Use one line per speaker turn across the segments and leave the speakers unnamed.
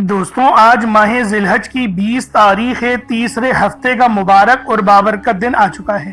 دوستوں آج ماہ ذی الحج کی 20 تاریخ ہے، تیسرے ہفتے کا مبارک اور بابرکت دن آ چکا ہے۔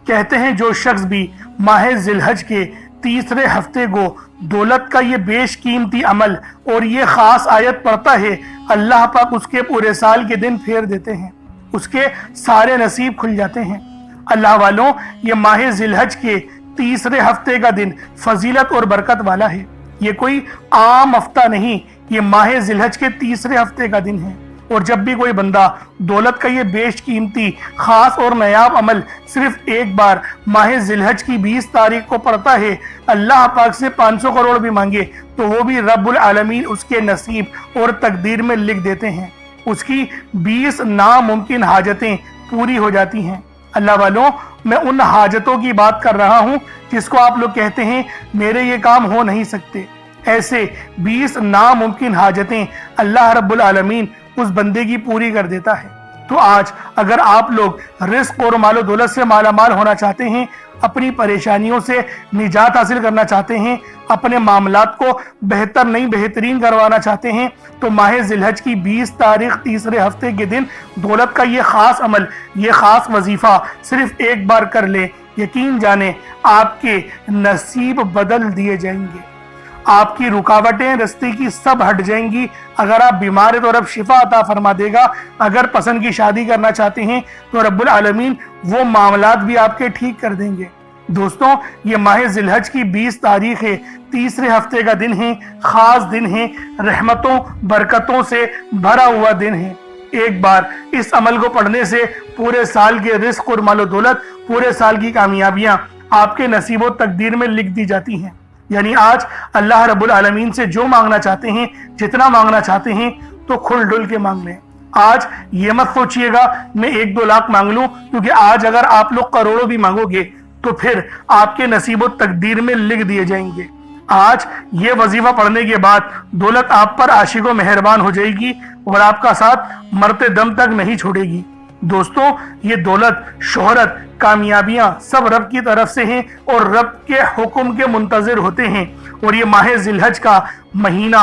کہتے ہیں جو شخص بھی ماہ ذی الحج کے تیسرے ہفتے کو دولت کا یہ بیش قیمتی عمل اور یہ خاص آیت پڑھتا ہے، اللہ پاک اس کے پورے سال کے دن پھیر دیتے ہیں، اس کے سارے نصیب کھل جاتے ہیں۔ اللہ والوں، یہ ماہ ذی الحج کے تیسرے ہفتے کا دن فضیلت اور برکت والا ہے۔ یہ کوئی عام ہفتہ نہیں، یہ ماہ ذی الحج کے تیسرے ہفتے کا دن ہے۔ اور جب بھی کوئی بندہ دولت کا یہ بیش قیمتی خاص اور نایاب عمل صرف ایک بار ماہ ذی الحج کی 20 تاریخ کو پڑھتا ہے، اللہ پاک سے 500 کروڑ بھی مانگے تو وہ بھی رب العالمین اس کے نصیب اور تقدیر میں لکھ دیتے ہیں۔ اس کی 20 ناممکن حاجتیں پوری ہو جاتی ہیں۔ اللہ والوں، میں ان حاجتوں کی بات کر رہا ہوں جس کو آپ لوگ کہتے ہیں میرے یہ کام ہو نہیں سکتے۔ ایسے 20 ناممکن حاجتیں اللہ رب العالمین اس بندے کی پوری کر دیتا ہے۔ تو آج اگر آپ لوگ رزق اور مال و دولت سے مالا مال ہونا چاہتے ہیں، اپنی پریشانیوں سے نجات حاصل کرنا چاہتے ہیں، اپنے معاملات کو بہتر نہیں بہترین کروانا چاہتے ہیں، تو ماہ ذی الحج کی 20 تاریخ تیسرے ہفتے کے دن دولت کا یہ خاص عمل، یہ خاص وظیفہ صرف ایک بار کر لیں، یقین جانیں آپ کے نصیب بدل دیے جائیں گے۔ آپ کی رکاوٹیں رستے کی سب ہٹ جائیں گی۔ اگر آپ بیمار ہیں تو رب شفا عطا فرما دے گا۔ اگر پسند کی شادی کرنا چاہتے ہیں تو رب العالمین وہ معاملات بھی آپ کے ٹھیک کر دیں گے۔ دوستوں، یہ ماہ ذی الحج کی 20 تاریخ ہے، تیسرے ہفتے کا دن ہے، خاص دن ہے، رحمتوں برکتوں سے بھرا ہوا دن ہے۔ ایک بار اس عمل کو پڑھنے سے پورے سال کے رزق اور مال و دولت، پورے سال کی کامیابیاں آپ کے نصیب و تقدیر میں لکھ دی جاتی ہیں۔ یعنی آج اللہ رب العالمین سے جو مانگنا چاہتے ہیں، جتنا مانگنا چاہتے ہیں، تو کھل ڈل کے مانگ لیں۔ آج یہ مت سوچئے گا میں 1-2 لاکھ مانگ لوں، کیونکہ آج اگر آپ لوگ کروڑوں بھی مانگو گے تو پھر آپ کے نصیب و تقدیر میں لکھ دیے جائیں گے۔ آج یہ وظیفہ پڑھنے کے بعد دولت آپ پر عاشق و مہربان ہو جائے گی اور آپ کا ساتھ مرتے دم تک نہیں چھوڑے گی۔ دوستوں، یہ دولت، شہرت، کامیابیاں سب رب کی طرف سے ہیں اور رب کے حکم کے منتظر ہوتے ہیں۔ اور یہ ماہ ذی الحج کا مہینہ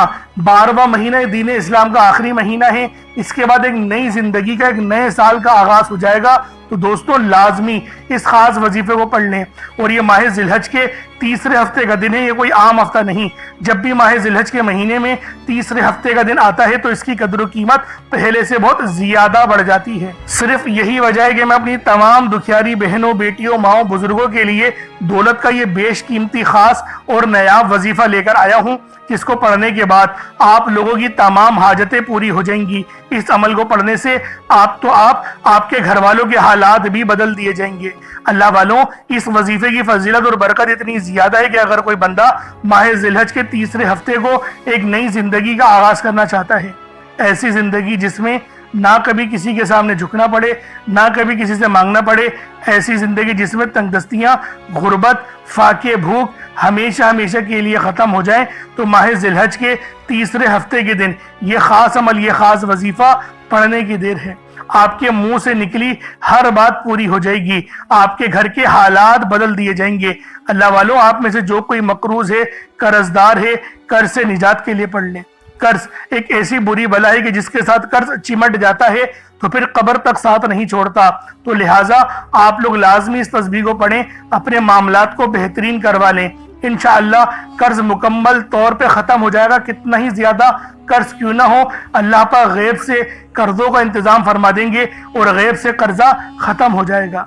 12واں مہینہ دین اسلام کا آخری مہینہ ہے۔ اس کے بعد ایک نئی زندگی کا، ایک نئے سال کا آغاز ہو جائے گا۔ تو دوستوں، لازمی اس خاص وظیفے کو پڑھ لیں۔ اور یہ ماہ ذی الحج کے تیسرے ہفتے کا دن ہے، یہ کوئی عام ہفتہ نہیں۔ جب بھی ماہ ذی الحج کے مہینے میں تیسرے ہفتے کا دن آتا ہے تو اس کی قدر و قیمت پہلے سے بہت زیادہ بڑھ جاتی ہے۔ صرف یہی وجہ ہے کہ میں اپنی تمام دکھیاری بہنوں، بیٹیوں، ماؤں، بزرگوں کے لیے دولت کا یہ بیش قیمتی خاص اور نایاب وظیفہ لے کر آیا ہوں، جس کو پڑھنے کے بعد آپ لوگوں کی تمام حاجتیں پوری ہو جائیں گی۔ اس عمل کو پڑھنے سے آپ کے گھر والوں کے حالات بھی بدل دیے جائیں گے۔ اللہ والوں، اس وظیفے کی فضیلت اور برکت اتنی زیادہ ہے کہ اگر کوئی بندہ ماہ ذی الحج کے تیسرے ہفتے کو ایک نئی زندگی کا آغاز کرنا چاہتا ہے، ایسی زندگی جس میں نہ کبھی کسی کے سامنے جھکنا پڑے، نہ کبھی کسی سے مانگنا پڑے، ایسی زندگی جس میں تنگ دستیاں، غربت، فاقے، بھوک ہمیشہ ہمیشہ کے لیے ختم ہو جائیں، تو ماہ ذی الحج کے تیسرے ہفتے کے دن یہ خاص عمل، یہ خاص وظیفہ پڑھنے کی دیر ہے۔ آپ کے منہ سے نکلی ہر بات پوری ہو جائے گی، آپ کے گھر کے حالات بدل دیے جائیں گے۔ اللہ والوں، آپ میں سے جو کوئی مقروض ہے، قرض دار ہے، قرض سے نجات کے لیے پڑھ لیں۔ قرض ایک ایسی بری بلا ہے کہ جس کے ساتھ قرض چمٹ جاتا ہے تو پھر قبر تک ساتھ نہیں چھوڑتا۔ تو لہٰذا آپ لوگ لازمی اس تسبیح کو پڑھیں، اپنے معاملات کو بہترین کروا لیں۔ انشاءاللہ قرض مکمل طور پہ ختم ہو جائے گا۔ کتنا ہی زیادہ قرض کیوں نہ ہو، اللہ پاک غیب سے قرضوں کا انتظام فرما دیں گے اور غیب سے قرضہ ختم ہو جائے گا۔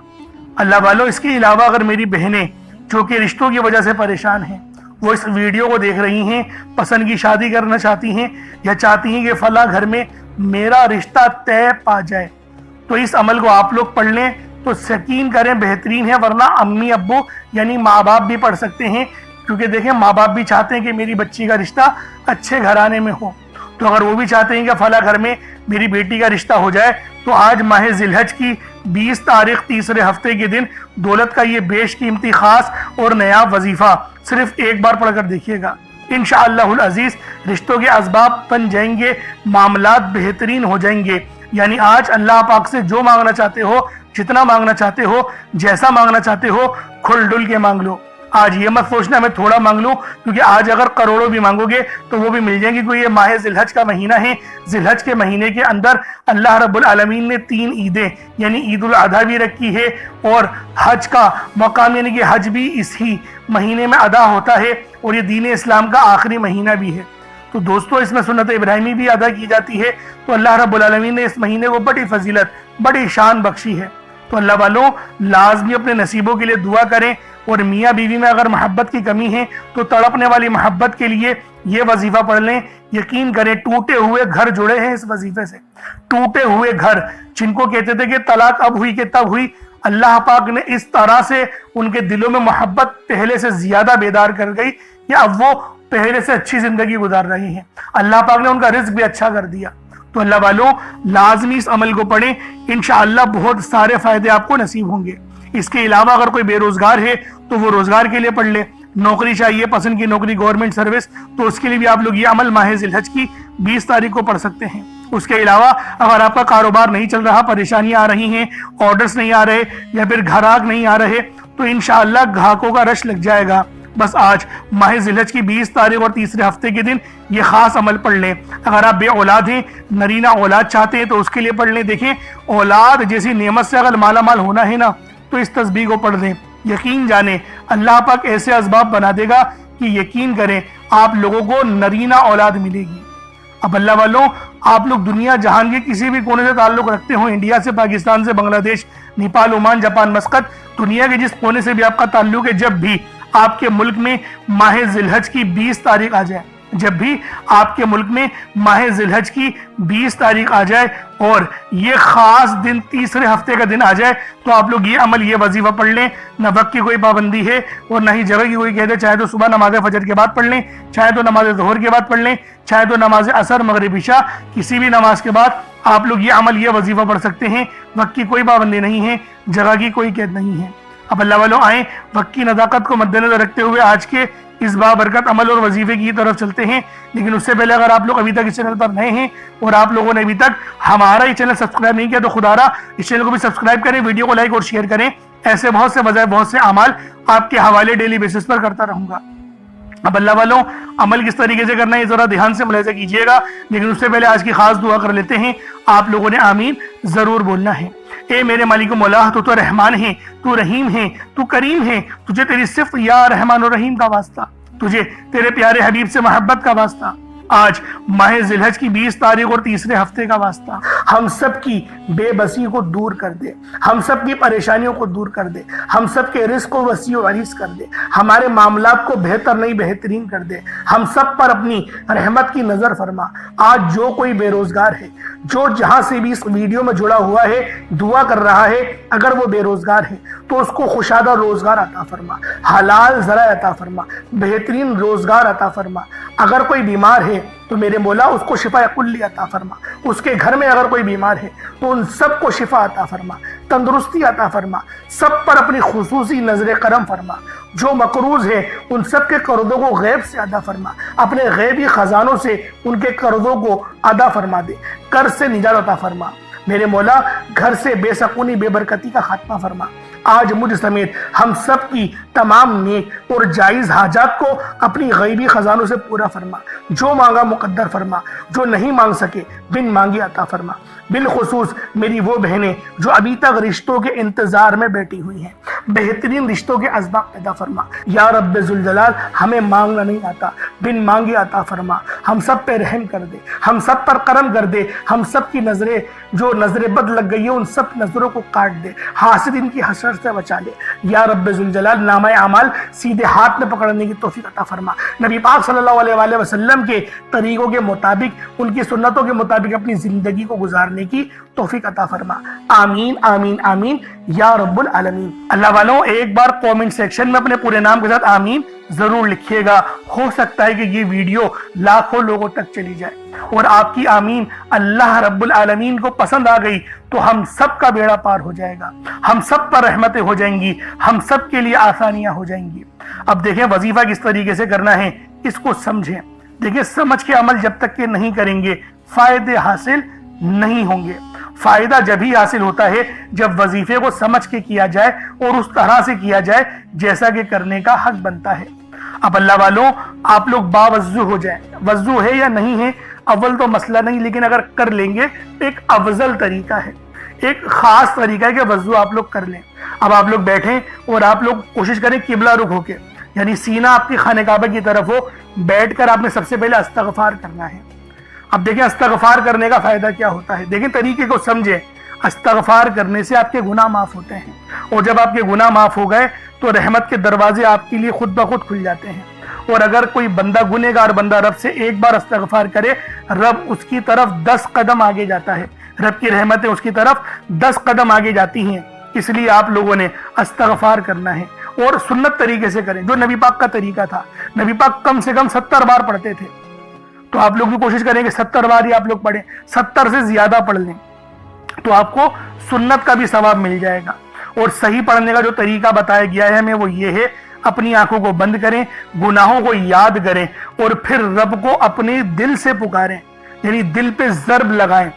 اللہ والوں، اس کے علاوہ اگر میری بہنیں جو کہ رشتوں کی وجہ سے پریشان ہیں، وہ اس ویڈیو کو دیکھ رہی ہیں، پسند کی شادی کرنا چاہتی ہیں یا چاہتی ہیں کہ فلاں گھر میں میرا رشتہ طے پا جائے، تو اس عمل کو آپ لوگ پڑھ لیں تو یقین کریں بہترین ہے۔ ورنہ امی ابو یعنی ماں باپ بھی پڑھ سکتے ہیں، کیونکہ دیکھیں ماں باپ بھی چاہتے ہیں کہ میری بچی کا رشتہ اچھے گھرانے میں ہو۔ تو اگر وہ بھی چاہتے ہیں کہ فلاں گھر میں میری بیٹی کا رشتہ ہو جائے، تو آج ماہ ذی الحج کی 20 تاریخ تیسرے ہفتے کے دن دولت کا یہ بیش قیمتی خاص اور نایاب وظیفہ صرف ایک بار پڑھ کر دیکھیے گا۔ انشاءاللہ العزیز رشتوں کے اسباب بن جائیں گے، معاملات بہترین ہو جائیں گے۔ یعنی آج اللہ پاک سے جو مانگنا چاہتے ہو، جتنا مانگنا چاہتے ہو، جیسا مانگنا چاہتے ہو، کھل ڈل کے مانگ لو۔ آج یہ مت سوچنا میں تھوڑا مانگ لوں، کیونکہ آج اگر کروڑوں بھی مانگو گے تو وہ بھی مل جائیں گے، کیونکہ یہ ماہ ذی الحج کا مہینہ ہے۔ ذی الحج کے مہینے کے اندر اللہ رب العالمین نے 3 عیدیں یعنی عید الاضحیٰ بھی رکھی ہے، اور حج کا مقام یعنی کہ حج بھی اسی مہینے میں ادا ہوتا ہے، اور یہ دین اسلام کا آخری مہینہ بھی ہے۔ تو دوستو اس میں سنت ابراہیمی بھی ادا کی جاتی ہے، تو اللہ رب العالمین نے اس مہینے کو بڑی فضیلت بڑی شان بخشی ہے۔ تو اللہ والوں لازمی اپنے نصیبوں کے لیے دعا کریں، اور میاں بیوی میں اگر محبت کی کمی ہے تو تڑپنے والی محبت کے لیے یہ وظیفہ پڑھ لیں۔ یقین کریں ٹوٹے ہوئے گھر جڑے ہیں اس وظیفے سے، ٹوٹے ہوئے گھر جن کو کہتے تھے کہ طلاق اب ہوئی کہ تب ہوئی، اللہ پاک نے اس طرح سے ان کے دلوں میں محبت پہلے سے زیادہ بیدار کر گئی کہ اب وہ پہلے سے اچھی زندگی گزار رہے ہیں، اللہ پاک نے ان کا رزق بھی اچھا کر دیا۔ تو اللہ والوں لازمی اس عمل کو پڑھیں، انشاءاللہ بہت سارے فائدے آپ کو نصیب ہوں گے۔ اس کے علاوہ اگر کوئی بے روزگار ہے تو وہ روزگار کے لیے پڑھ لے، نوکری چاہیے پسند کی نوکری گورنمنٹ سروس، تو اس کے لیے بھی آپ لوگ یہ عمل ماہ ذی الحج کی 20 تاریخ کو پڑھ سکتے ہیں۔ اس کے علاوہ اگر آپ کا کاروبار نہیں چل رہا، پریشانیاں آ رہی ہیں، آرڈرز نہیں آ رہے یا پھر گھراک نہیں آ رہے، تو انشاءاللہ گاہکوں کا رش لگ جائے گا۔ بس آج ماہ ذی الحج کی 20 تاریخ اور تیسرے ہفتے کے دن یہ خاص عمل پڑھ لیں۔ اگر آپ بے اولاد ہیں، نرینہ اولاد چاہتے ہیں تو اس کے لیے پڑھ لیں۔ دیکھیں اولاد جیسی نعمت سے اگر مالا مال ہونا ہے نا تو اس تسبیح کو پڑھ لیں۔ یقین جانیں اللہ پاک ایسے اسباب بنا دے گا کہ یقین کریں آپ لوگوں کو نرینہ اولاد ملے گی۔ اب اللہ والوں آپ لوگ دنیا جہان کے کسی بھی کونے سے تعلق رکھتے ہوں، انڈیا سے، پاکستان سے، بنگلہ دیش، نیپال، عمان، جاپان، مسقط، دنیا کے جس کونے سے بھی آپ کا تعلق ہے، جب بھی آپ کے ملک میں ماہ ذی الحج کی 20 تاریخ آ جائے، جب بھی آپ کے ملک میں ماہ ذی الحج کی 20 تاریخ آ جائے اور یہ خاص دن تیسرے ہفتے کا دن آ جائے، تو آپ لوگ یہ عمل یہ وظیفہ پڑھ لیں۔ نہ وقت کی کوئی پابندی ہے اور نہ ہی جگہ کی کوئی قید ہے، چاہے تو صبح نماز فجر کے بعد پڑھ لیں، چاہے تو نماز ظہر کے بعد پڑھ لیں، چاہے تو نماز عصر، مغرب، عشاء، کسی بھی نماز کے بعد آپ لوگ یہ عمل یہ وظیفہ پڑھ سکتے ہیں۔ وقت کی کوئی پابندی نہیں ہے، جگہ کی کوئی قید نہیں ہے۔ اب اللہ والوں آئیں وقت کی نزاکت کو مد نظر رکھتے ہوئے آج کے اس بابرکت عمل اور وظیفے کی طرف چلتے ہیں۔ لیکن اس سے پہلے اگر آپ لوگ ابھی تک اس چینل پر نئے ہیں اور آپ لوگوں نے ابھی تک ہمارا یہ چینل سبسکرائب نہیں کیا تو خدا را اس چینل کو بھی سبسکرائب کریں، ویڈیو کو لائک اور شیئر کریں۔ ایسے بہت سے بجائے بہت سے اعمال آپ کے حوالے ڈیلی بیسس پر کرتا رہوں گا۔ اب اللہ والوں عمل کس طریقے سے کرنا ہے ذرا دھیان سے ملاحظہ کیجئے گا، لیکن اس سے پہلے آج کی خاص دعا کر لیتے ہیں۔ آپ لوگوں نے آمین ضرور بولنا ہے۔ اے میرے مالک و مولا، تو رحمان ہے، تو رحیم ہے، تو کریم ہے، تجھے تیری صفت یا رحمان و رحیم کا واسطہ، تجھے تیرے پیارے حبیب سے محبت کا واسطہ، آج ماہ ذی الحج کی 20 تاریخ اور تیسرے ہفتے کا واسطہ، ہم سب کی بے بسی کو دور کر دے، ہم سب کی پریشانیوں کو دور کر دے، ہم سب کے رزق کو وسیع و عریض کر دے، ہمارے معاملات کو بہتر نہیں بہترین کر دے، ہم سب پر اپنی رحمت کی نظر فرما۔ آج جو کوئی بے روزگار ہے، جو جہاں سے بھی اس ویڈیو میں جڑا ہوا ہے دعا کر رہا ہے، اگر وہ بے روزگار ہے تو اس کو خوشادہ روزگار عطا فرما، حلال ذرائع عطا فرما، بہترین روزگار عطا فرما۔ اگر کوئی بیمار ہے تو میرے مولا اس کو شفا کلی عطا فرما، اس کے گھر میں اگر کوئی بیمار ہے تو ان سب کو شفا عطا فرما، تندرستی عطا فرما، سب پر اپنی خصوصی نظر کرم فرما۔ جو مقروض ہے ان سب کے قرضوں کو غیب سے ادا فرما، اپنے غیبی خزانوں سے ان کے قرضوں کو ادا فرما دے، قرض سے نجات عطا فرما۔ میرے مولا گھر سے بے سکونی بے برکتی کا خاتمہ فرما۔ آج مجھ سمیت ہم سب کی تمام نیک اور جائز حاجات کو اپنی غیبی خزانوں سے پورا فرما، جو مانگا مقدر فرما، جو نہیں مانگ سکے بن مانگی عطا فرما۔ بالخصوص میری وہ بہنیں جو ابھی تک رشتوں کے انتظار میں بیٹھی ہوئی ہیں، بہترین رشتوں کے اسباب پیدا فرما۔ یا رب ذوالجلال ہمیں مانگنا نہیں آتا، بن مانگے عطا فرما۔ ہم سب پہ رحم کر دے، ہم سب پر کرم کر دے، ہم سب کی نظریں جو نظر بد لگ گئی ہے ان سب نظروں کو کاٹ دے، حاسدین کی حسد سے بچا لے۔ یا رب ذوالجلال نامہ اعمال سیدھے ہاتھ میں پکڑنے کی توفیق عطا فرما۔ نبی پاک صلی اللہ علیہ وآلہ وسلم کے طریقوں کے مطابق، ان کی سنتوں کے مطابق اپنی زندگی کو گزارنے کی توفیق عطا فرما۔ آمین آمین آمین یا رب العالمین۔ اللہ والوں ایک بار کومنٹ سیکشن میں اپنے پورے نام کے ساتھ آمین ضرور لکھیے گا، ہو سکتا ہے کہ یہ ویڈیو لاکھوں لوگوں تک چلی جائے اور آپ کی آمین اللہ رب العالمین کو پسند آ گئی تو ہم سب کا بیڑا پار ہو جائے گا، ہم سب پر رحمتیں ہو جائیں گی، ہم سب کے لیے آسانیاں ہو جائیں گی۔ اب دیکھیں وظیفہ کس طریقے سے کرنا ہے، اس کو سمجھیں۔ دیکھیں سمجھ کے عمل جب تک کہ نہیں کریں گے فائدے حاصل نہیں ہوں گے، فائدہ جب ہی حاصل ہوتا ہے جب وظیفے کو سمجھ کے کیا جائے اور اس طرح سے کیا جائے جیسا کہ کرنے کا حق بنتا ہے۔ اب اللہ والوں، آپ لوگ باوضو ہو جائیں، وضو ہے یا نہیں ہے اول تو مسئلہ نہیں، لیکن اگر کر لیں گے ایک افضل طریقہ ہے، ایک خاص طریقہ ہے کہ وضو آپ لوگ کر لیں۔ اب آپ لوگ بیٹھیں اور آپ لوگ کوشش کریں قبلہ رخ ہو کے، یعنی سینہ آپ کی خانہ کعبہ کی طرف ہو، بیٹھ کر آپ نے سب سے پہلے استغفار کرنا ہے۔ اب دیکھیں استغفار کرنے کا فائدہ کیا ہوتا ہے، دیکھیں طریقے کو سمجھیں۔ استغفار کرنے سے آپ کے گناہ معاف ہوتے ہیں، اور جب آپ کے گناہ معاف ہو گئے تو رحمت کے دروازے آپ کے لیے خود بخود کھل جاتے ہیں۔ اور اگر کوئی بندہ گنہگار بندہ رب سے ایک بار استغفار کرے، رب اس کی طرف 10 قدم آگے جاتا ہے، رب کی رحمتیں اس کی طرف 10 قدم آگے جاتی ہیں۔ اس لیے آپ لوگوں نے استغفار کرنا ہے اور سنت طریقے سے کریں، جو نبی پاک کا طریقہ تھا۔ نبی پاک کم سے کم 70 بار پڑھتے تھے، تو آپ لوگ بھی کوشش کریں کہ 70 بار ہی آپ لوگ پڑھیں، 70 سے زیادہ پڑھ لیں تو آپ کو سنت کا بھی ثواب مل جائے گا۔ اور صحیح پڑھنے کا جو طریقہ بتایا گیا ہے ہمیں وہ یہ ہے، اپنی آنکھوں کو بند کریں، گناہوں کو یاد کریں اور پھر رب کو اپنے دل سے پکاریں، یعنی دل پہ ضرب لگائیں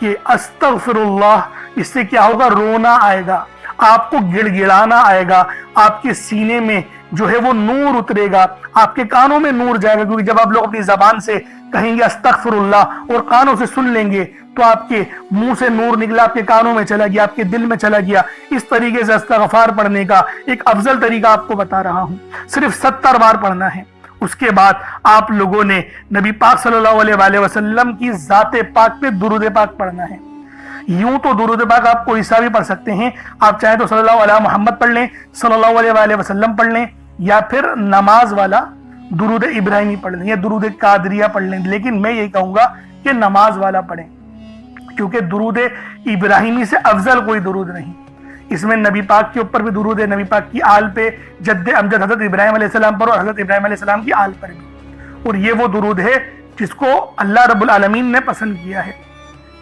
کہ استغفر اللہ۔ اس سے کیا ہوگا؟ رونا آئے گا، آپ کو گڑ گڑانا آئے گا، آپ کے سینے میں جو ہے وہ نور اترے گا، آپ کے کانوں میں نور جائے گا، کیونکہ جب آپ لوگ اپنی زبان سے کہیں گے استغفر اللہ اور کانوں سے سن لیں گے تو آپ کے منہ سے نور نکلا، آپ کے کانوں میں چلا گیا، آپ کے دل میں چلا گیا۔ اس طریقے سے استغفار پڑھنے کا ایک افضل طریقہ آپ کو بتا رہا ہوں، صرف 70 بار پڑھنا ہے۔ اس کے بعد آپ لوگوں نے نبی پاک صلی اللہ علیہ وآلہ وسلم کی ذات پاک پہ درود پاک پڑھنا ہے۔ یوں تو درود پاک آپ کوئی سا بھی پڑھ سکتے ہیں، آپ چاہیں تو صلی اللہ علیہ محمد پڑھ لیں، صلی اللہ علیہ وآلہ وسلم پڑھ لیں، یا پھر نماز والا درود ابراہیمی پڑھ لیں یا درود قادریہ پڑھ لیں، لیکن میں یہی کہوں گا کہ نماز والا پڑھیں، کیونکہ درود ابراہیمی سے افضل کوئی درود نہیں۔ اس میں نبی پاک کے اوپر بھی درود ہے، نبی پاک کی آل پہ، جد امجد حضرت ابراہیم علیہ السلام پر اور حضرت ابراہیم علیہ السلام کی آل پر بھی، اور یہ وہ درود ہے جس کو اللہ رب العالمین نے پسند کیا ہے،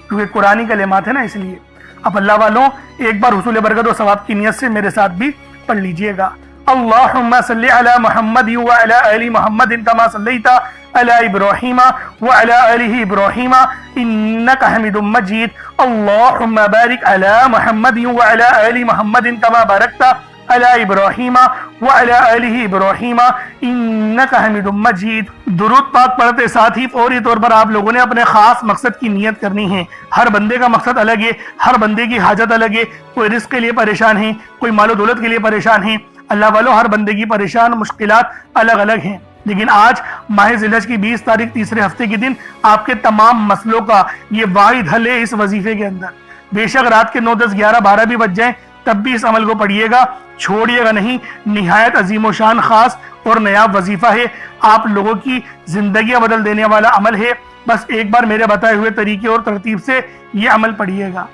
کیونکہ قرآنی کلمات ہے نا، اس لیے۔ اب اللہ والوں ایک بار حصول برکت و ثواب کی نیت سے میرے ساتھ بھی پڑھ لیجئے گا۔ اللہم صلی علی محمد وعلی آل محمد کما صلیت علی ابراہیم وعلی آل ابراہیم انک حمید مجید۔ اللہم بارک علی محمد وعلی آل محمد کما بارکت علی ابراہیم وعلی آل ابراہیم انک حمید مجید۔ درود پاک پڑھتے ساتھ ہی فوری طور پر آپ لوگوں نے اپنے خاص مقصد کی نیت کرنی ہے۔ ہر بندے کا مقصد الگ ہے، ہر بندے کی حاجت الگ ہے، کوئی رزق کے لیے پریشان ہے، کوئی مال و دولت کے لیے پریشان ہے۔ اللہ والوں ہر بندے کی پریشان مشکلات الگ الگ ہیں، لیکن آج ماہ ذی الحج کی 20 تاریخ تیسرے ہفتے کے دن آپ کے تمام مسئلوں کا یہ واحد حل ہے اس وظیفے کے اندر۔ بے شک رات کے 9، 10، 11، 12 بھی بج جائیں تب بھی اس عمل کو پڑھیے گا، چھوڑیے گا نہیں۔ نہایت عظیم و شان خاص اور نایاب وظیفہ ہے، آپ لوگوں کی زندگیاں بدل دینے والا عمل ہے۔ بس ایک بار میرے بتائے ہوئے طریقے اور ترتیب سے یہ عمل پڑھیے گا۔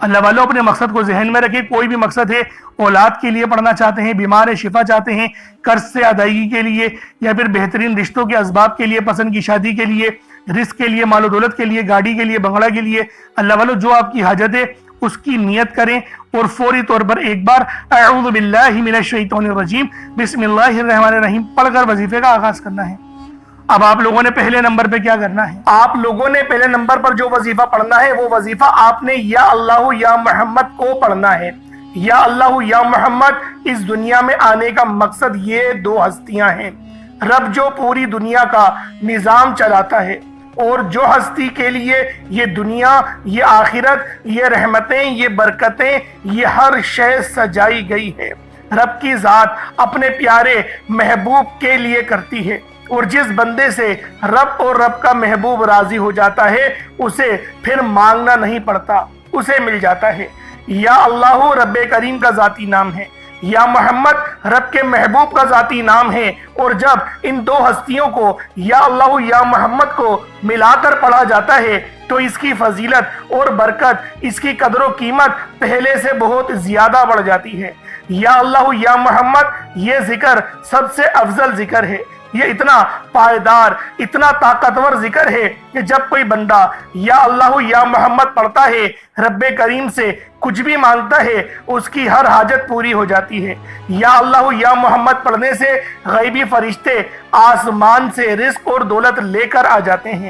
اللہ والوں اپنے مقصد کو ذہن میں رکھیں، کوئی بھی مقصد ہے، اولاد کے لیے پڑھنا چاہتے ہیں، بیمار ہے شفا چاہتے ہیں، قرض سے ادائیگی کے لیے، یا پھر بہترین رشتوں کے اسباب کے لیے، پسند کی شادی کے لیے، رزق کے لیے، مال و دولت کے لیے، گاڑی کے لیے، بنگلہ کے لیے، اللہ والوں جو آپ کی حاجت ہے اس کی نیت کریں اور فوری طور پر ایک بار اعوذ باللہ من الشیطان الرجیم بسم اللہ الرحمن الرحیم پڑھ کر وظیفے کا آغاز کرنا ہے۔ اب آپ لوگوں نے پہلے نمبر پہ کیا کرنا ہے؟ آپ لوگوں نے پہلے نمبر پر جو وظیفہ پڑھنا ہے وہ وظیفہ آپ نے یا اللہ یا محمد کو پڑھنا ہے۔ یا اللہ یا محمد اس دنیا میں آنے کا مقصد یہ 2 ہستیاں ہیں، رب جو پوری دنیا کا نظام چلاتا ہے، اور جو ہستی کے لیے یہ دنیا، یہ آخرت، یہ رحمتیں، یہ برکتیں، یہ ہر شے سجائی گئی ہے، رب کی ذات اپنے پیارے محبوب کے لیے کرتی ہے، اور جس بندے سے رب اور رب کا محبوب راضی ہو جاتا ہے اسے پھر مانگنا نہیں پڑتا، اسے مل جاتا ہے۔ یا اللہ رب کریم کا ذاتی نام ہے، یا محمد رب کے محبوب کا ذاتی نام ہے، اور جب ان 2 ہستیوں کو یا اللہ یا محمد کو ملا کر پڑھا جاتا ہے تو اس کی فضیلت اور برکت، اس کی قدر و قیمت پہلے سے بہت زیادہ بڑھ جاتی ہے۔ یا اللہ یا محمد یہ ذکر سب سے افضل ذکر ہے، یہ اتنا پائیدار، اتنا طاقتور ذکر ہے کہ جب کوئی بندہ یا اللہ یا محمد پڑھتا ہے، رب کریم سے کچھ بھی مانگتا ہے، اس کی ہر حاجت پوری ہو جاتی ہے۔ یا اللہ یا محمد پڑھنے سے غیبی فرشتے آسمان سے رزق اور دولت لے کر آ جاتے ہیں۔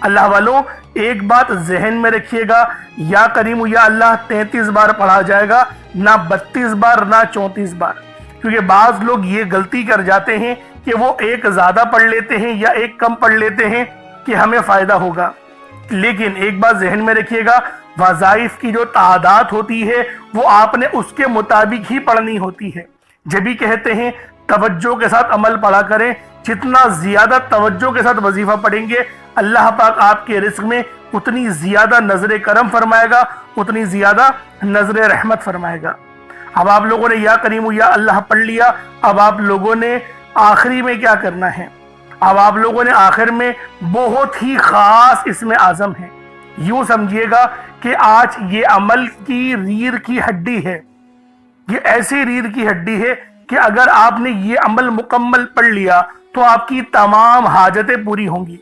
اللہ والوں ایک بات ذہن میں رکھیے گا، یا کریم یا اللہ 33 بار پڑھا جائے گا، نہ 32 بار نہ 34 بار، کیونکہ بعض لوگ یہ غلطی کر جاتے ہیں کہ وہ ایک زیادہ پڑھ لیتے ہیں یا ایک کم پڑھ لیتے ہیں کہ ہمیں فائدہ ہوگا۔ لیکن ایک بات ذہن میں رکھیے گا، وظائف کی جو تعداد ہوتی ہے وہ آپ نے اس کے مطابق ہی پڑھنی ہوتی ہے۔ جبھی کہتے ہیں توجہ کے ساتھ عمل پڑھا کریں، جتنا زیادہ توجہ کے ساتھ وظیفہ پڑھیں گے اللہ پاک آپ کے رزق میں اتنی زیادہ نظر کرم فرمائے گا، اتنی زیادہ نظر رحمت فرمائے گا۔ اب آپ لوگوں نے یا کریم یا اللہ پڑھ لیا، اب آپ لوگوں نے آخری میں کیا کرنا ہے؟ اب آپ لوگوں نے آخر میں بہت ہی خاص اسم اعظم ہے۔ یوں سمجھیے گا کہ آج یہ عمل کی ریڑھ کی ہڈی ہے، یہ ایسی ریڑھ کی ہڈی ہے کہ اگر آپ نے یہ عمل مکمل پڑھ لیا تو آپ کی تمام حاجتیں پوری ہوں گی،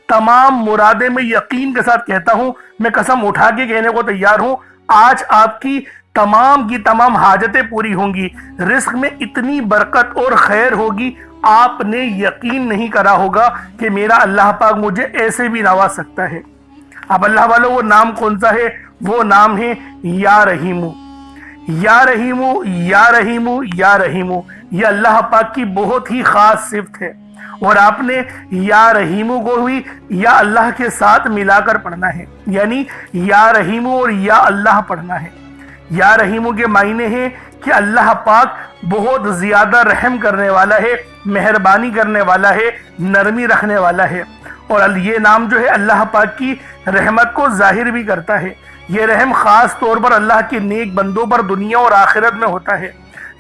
تمام مرادیں۔ میں یقین کے ساتھ کہتا ہوں، میں قسم اٹھا کے کہنے کو تیار ہوں، آج آپ کی تمام حاجتیں پوری ہوں گی، رزق میں اتنی برکت اور خیر ہوگی، آپ نے یقین نہیں کرا ہوگا کہ میرا اللہ پاک مجھے ایسے بھی نواز سکتا ہے۔ اب اللہ والوں وہ نام کون سا ہے؟ وہ نام ہے یا رحیمو۔ یا رحیمو یا رحیمو یا رحیمو، یہ اللہ پاک کی بہت ہی خاص صفت ہے، اور آپ نے یا رحیمو کو بھی یا اللہ کے ساتھ ملا کر پڑھنا ہے، یعنی یا رحیمو اور یا اللہ پڑھنا ہے۔ یا رحیمو کے معنی ہیں کہ اللہ پاک بہت زیادہ رحم کرنے والا ہے، مہربانی کرنے والا ہے، نرمی رکھنے والا ہے، اور یہ نام جو ہے اللہ پاک کی رحمت کو ظاہر بھی کرتا ہے۔ یہ رحم خاص طور پر اللہ کے نیک بندوں پر دنیا اور آخرت میں ہوتا ہے۔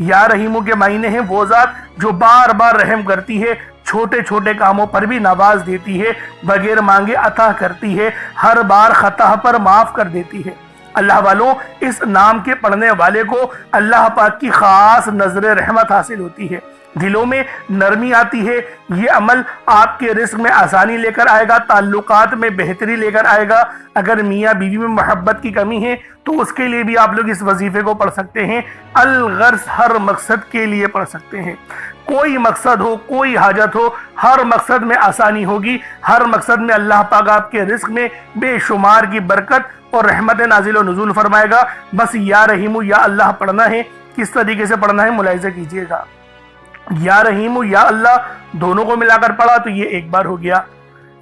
یا رحیمو کے معنی ہیں وہ ذات جو بار بار رحم کرتی ہے، چھوٹے چھوٹے کاموں پر بھی نواز دیتی ہے، بغیر مانگے عطا کرتی ہے، ہر بار خطا پر معاف کر دیتی ہے۔ اللہ والوں اس نام کے پڑھنے والے کو اللہ پاک کی خاص نظر رحمت حاصل ہوتی ہے، دلوں میں نرمی آتی ہے۔ یہ عمل آپ کے رزق میں آسانی لے کر آئے گا، تعلقات میں بہتری لے کر آئے گا۔ اگر میاں بیوی میں محبت کی کمی ہے تو اس کے لیے بھی آپ لوگ اس وظیفے کو پڑھ سکتے ہیں۔ الغرض ہر مقصد کے لیے پڑھ سکتے ہیں، کوئی مقصد ہو، کوئی حاجت ہو، ہر مقصد میں آسانی ہوگی، ہر مقصد میں اللہ پاک آپ کے رزق میں بے شمار کی برکت اور رحمت نازل و نزول فرمائے گا۔ بس یا رحیم یا اللہ پڑھنا ہے۔ کس طریقے سے پڑھنا ہے ملاحظہ کیجئے گا۔ یا رحیم یا اللہ دونوں کو ملا کر پڑھا تو یہ ایک بار ہو گیا،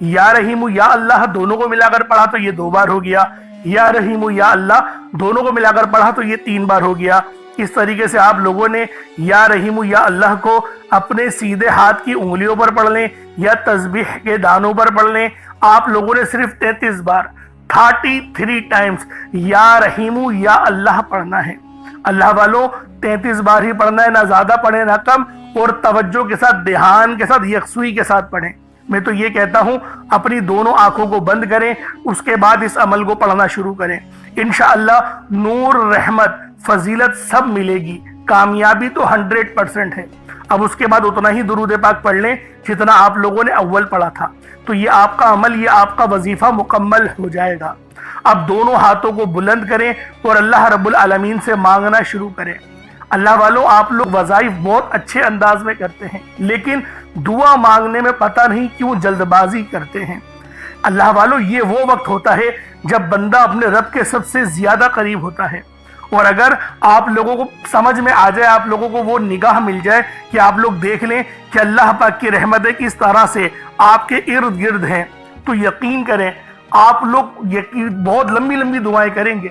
یا رحیم یا اللہ دونوں کو ملا کر پڑھا تو یہ 2 بار ہو گیا، یا رحیم یا اللہ دونوں کو ملا کر پڑھا تو یہ 3 بار ہو گیا۔ اس طریقے سے آپ لوگوں نے یا رحیم یا اللہ کو اپنے سیدھے ہاتھ کی انگلیوں پر پڑھ لیں یا تسبیح کے دانوں پر پڑھ لیں۔ آپ لوگوں نے صرف 33 بار 33 ٹائمز یا رحیم یا اللہ پڑھنا ہے۔ اللہ والوں 33 بار ہی پڑھنا ہے، نہ زیادہ پڑھیں نہ کم، اور توجہ کے ساتھ، دھیان کے ساتھ، یکسوئی کے ساتھ پڑھیں۔ میں تو یہ کہتا ہوں اپنی دونوں آنکھوں کو بند کریں، اس کے بعد اس عمل کو پڑھنا شروع کریں۔ انشاءاللہ نور، رحمت، فضیلت سب ملے گی، کامیابی تو 100% ہے۔ اب اس کے بعد اتنا ہی درود پاک پڑھ لیں جتنا آپ لوگوں نے اول پڑھا تھا، تو یہ آپ کا عمل، یہ آپ کا وظیفہ مکمل ہو جائے گا۔ اب دونوں ہاتھوں کو بلند کریں اور اللہ رب العالمین سے مانگنا شروع کریں۔ اللہ والوں آپ لوگ وظائف بہت اچھے انداز میں کرتے ہیں، لیکن دعا مانگنے میں پتہ نہیں کیوں جلد بازی کرتے ہیں۔ اللہ والوں یہ وہ وقت ہوتا ہے جب بندہ اپنے رب کے سب سے زیادہ قریب ہوتا ہے، اور اگر آپ لوگوں کو سمجھ میں آ جائے، آپ لوگوں کو وہ نگاہ مل جائے کہ آپ لوگ دیکھ لیں کہ اللہ پاک کی رحمتیں کس طرح سے آپ کے ارد گرد ہیں، تو یقین کریں آپ لوگ بہت لمبی لمبی دعائیں کریں گے،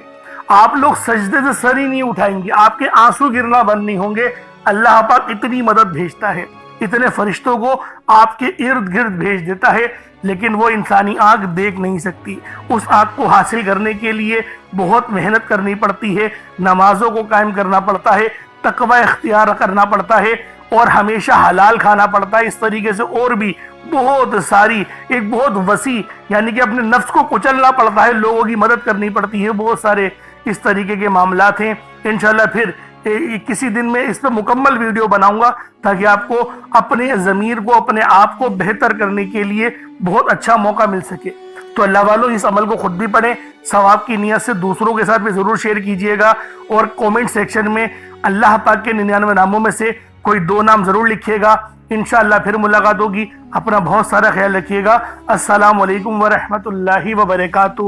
آپ لوگ سجدے سے سر ہی نہیں اٹھائیں گے، آپ کے آنسو گرنا بند نہیں ہوں گے۔ اللہ پاک اتنی مدد بھیجتا ہے، اتنے فرشتوں کو آپ کے ارد گرد بھیج دیتا ہے، لیکن وہ انسانی آنکھ دیکھ نہیں سکتی۔ اس آنکھ کو حاصل کرنے کے لیے بہت محنت کرنی پڑتی ہے، نمازوں کو قائم کرنا پڑتا ہے، تقوی اختیار کرنا پڑتا ہے، اور ہمیشہ حلال کھانا پڑتا ہے۔ اس طریقے سے اور بھی بہت ساری، ایک بہت وسیع، یعنی کہ اپنے نفس کو کچلنا پڑتا ہے، لوگوں کی مدد کرنی پڑتی ہے، بہت سارے اس طریقے کے معاملات ہیں۔ انشاءاللہ پھر کسی دن میں اس پہ مکمل ویڈیو بناؤں گا تاکہ آپ کو اپنے ضمیر کو، اپنے آپ کو بہتر کرنے کے لیے بہت اچھا موقع مل سکے۔ تو اللہ والوں اس عمل کو خود بھی پڑھیں، ثواب کی نیت سے دوسروں کے ساتھ بھی ضرور شیئر کیجئے گا، اور کومنٹ سیکشن میں اللہ پاک کے 99 ناموں میں سے کوئی 2 نام ضرور لکھیے گا۔ انشاءاللہ پھر ملاقات ہوگی. اپنا بہت سارا خیال رکھیے گا. السلام علیکم ورحمۃ اللہ وبرکاتہ.